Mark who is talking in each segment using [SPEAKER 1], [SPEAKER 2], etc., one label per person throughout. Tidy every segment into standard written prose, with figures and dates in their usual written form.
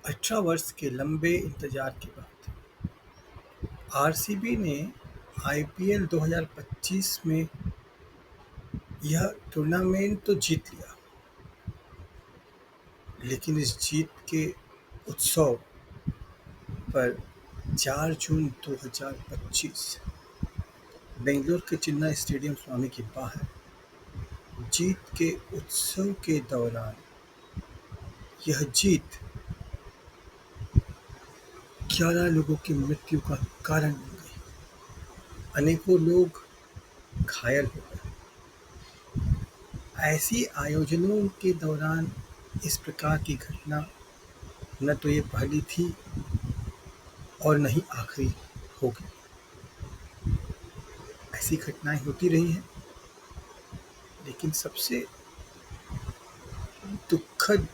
[SPEAKER 1] 18 वर्ष के लंबे इंतजार के बाद आरसीबी ने आईपीएल 2025 में यह टूर्नामेंट तो जीत लिया, लेकिन इस जीत के उत्सव पर 4 जून 2025 बेंगलुरु के चिन्ना स्टेडियम स्वामी के बाहर जीत के उत्सव के दौरान यह जीत 11 लोगों की मृत्यु का कारण बन गई। अनेकों लोग घायल हो गए। ऐसी आयोजनों के दौरान इस प्रकार की घटना न तो ये पहली थी और न ही आखिरी होगी। ऐसी घटनाएं होती रही हैं, लेकिन सबसे दुखद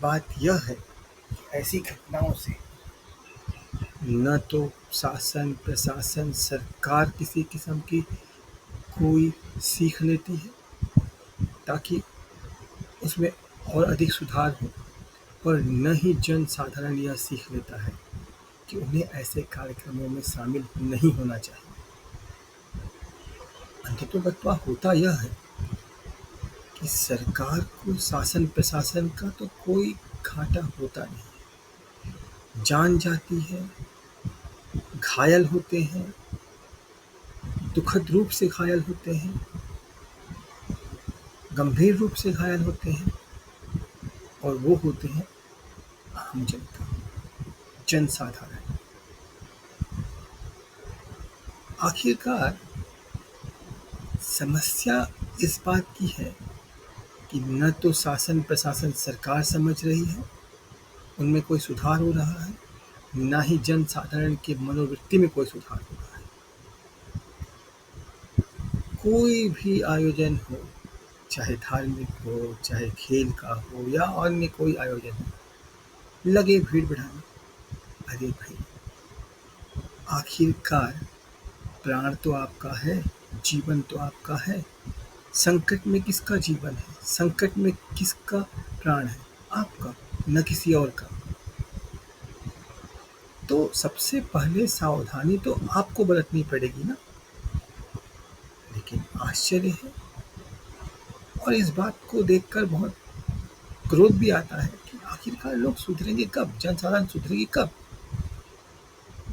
[SPEAKER 1] बात यह है कि ऐसी घटनाओं से न तो शासन, प्रशासन, सरकार किसी किस्म की कोई सीख लेती है ताकि उसमें और अधिक सुधार हो, और न ही जन साधारण यह सीख लेता है कि उन्हें ऐसे कार्यक्रमों में शामिल नहीं होना चाहिए। अंततोगत्वा होता यह है कि सरकार को, शासन प्रशासन का तो कोई घाटा होता नहीं। जान जाती है, घायल होते हैं, दुखद रूप से घायल होते हैं, गंभीर रूप से घायल होते हैं, और वो होते हैं आम जनता, जनसाधारण। आखिरकार समस्या इस बात की है कि न तो शासन, प्रशासन, सरकार समझ रही है, उनमें कोई सुधार हो रहा है, न ही जन साधारण की मनोवृत्ति में कोई सुधार हो रहा है। कोई भी आयोजन हो, चाहे धार्मिक हो, चाहे खेल का हो या अन्य कोई आयोजन हो, लगे भीड़ बढ़ाने। अरे भाई, आखिरकार प्राण तो आपका है, जीवन तो आपका है। संकट में किसका जीवन है, संकट में किसका प्राण है? आपका, न किसी और का। तो सबसे पहले सावधानी तो आपको बरतनी पड़ेगी ना। लेकिन आश्चर्य है, और इस बात को देखकर बहुत क्रोध भी आता है कि आखिरकार लोग सुधरेंगे कब, जनसाधारण सुधरेगी कब?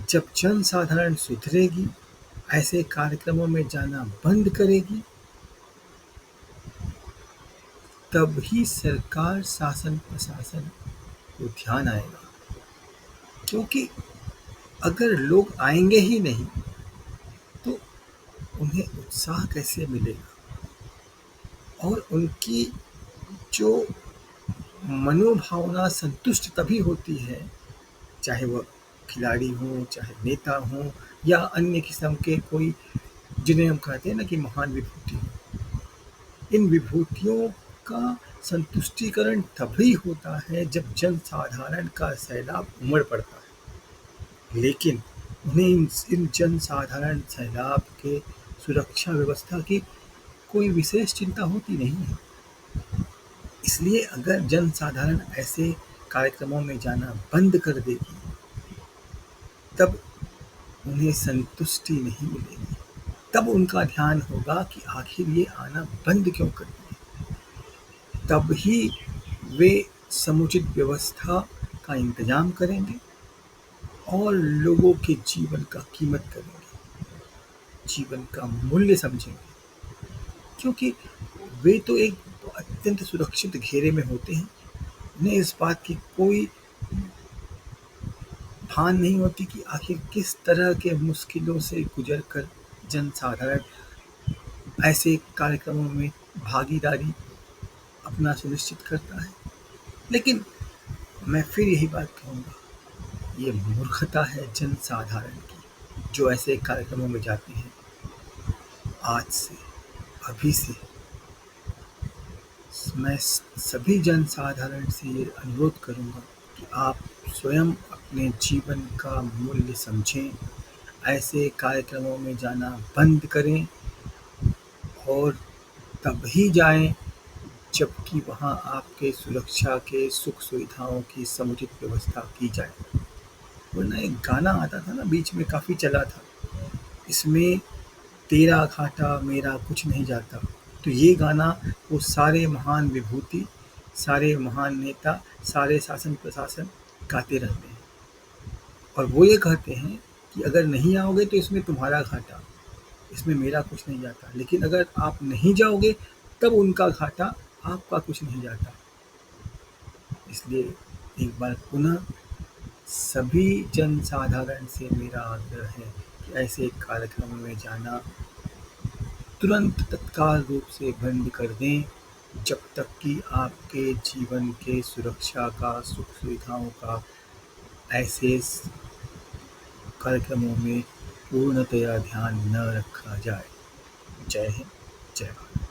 [SPEAKER 1] जब जनसाधारण सुधरेगी, ऐसे कार्यक्रमों में जाना बंद करेगी, तब ही सरकार, शासन, प्रशासन को ध्यान आएगा। क्योंकि अगर लोग आएंगे ही नहीं तो उन्हें उत्साह कैसे मिलेगा, और उनकी जो मनोभावना संतुष्ट तभी होती है, चाहे वह खिलाड़ी हों, चाहे नेता हों, या अन्य किस्म के कोई, जिन्हें हम कहते हैं ना कि महान विभूति हो। इन विभूतियों का संतुष्टिकरण तभी होता है जब जनसाधारण का सैलाब उमड़ पड़ता है। लेकिन उन्हें इन जनसाधारण सैलाब के सुरक्षा व्यवस्था की कोई विशेष चिंता होती नहीं है। इसलिए अगर जनसाधारण ऐसे कार्यक्रमों में जाना बंद कर देगी, तब उन्हें संतुष्टि नहीं मिलेगी। तब उनका ध्यान होगा कि आखिर ये आना बंद क्यों कर दिए। तब ही वे समुचित व्यवस्था का इंतजाम करेंगे और लोगों के जीवन का कीमत करेंगे, जीवन का मूल्य समझेंगे। क्योंकि वे तो एक अत्यंत सुरक्षित घेरे में होते हैं। उन्हें इस बात की कोई भान नहीं होती कि आखिर किस तरह के मुश्किलों से गुजरकर जनसाधारण ऐसे कार्यक्रमों में भागीदारी अपना सुनिश्चित करता है। लेकिन मैं फिर यही बात कहूँगा, ये मूर्खता है जनसाधारण की, जो ऐसे कार्यक्रमों में जाते हैं। आज से, अभी से मैं सभी जनसाधारण से ये अनुरोध करूँगा कि आप स्वयं अपने जीवन का मूल्य समझें, ऐसे कार्यक्रमों में जाना बंद करें, और तब ही जाएं जबकि वहाँ आपके सुरक्षा के सुख सुविधाओं की समुचित व्यवस्था की जाए। वरना एक गाना आता था ना, बीच में काफ़ी चला था, इसमें तेरा घाटा मेरा कुछ नहीं जाता। तो ये गाना वो सारे महान विभूति, सारे महान नेता, सारे शासन प्रशासन गाते रहते हैं और वो ये कहते हैं कि अगर नहीं आओगे तो इसमें तुम्हारा घाटा, इसमें मेरा कुछ नहीं जाता। लेकिन अगर आप नहीं जाओगे तब उनका घाटा, आपका कुछ नहीं जाता। इसलिए एक बार पुनः सभी जनसाधारण से मेरा आग्रह है कि ऐसे कार्यक्रमों में जाना तुरंत तत्काल रूप से बंद कर दें, जब तक कि आपके जीवन के सुरक्षा का, सुख सुविधाओं का ऐसे कार्यक्रमों में पूर्णतया ध्यान न रखा जाए। जय हिंद, जय भारत।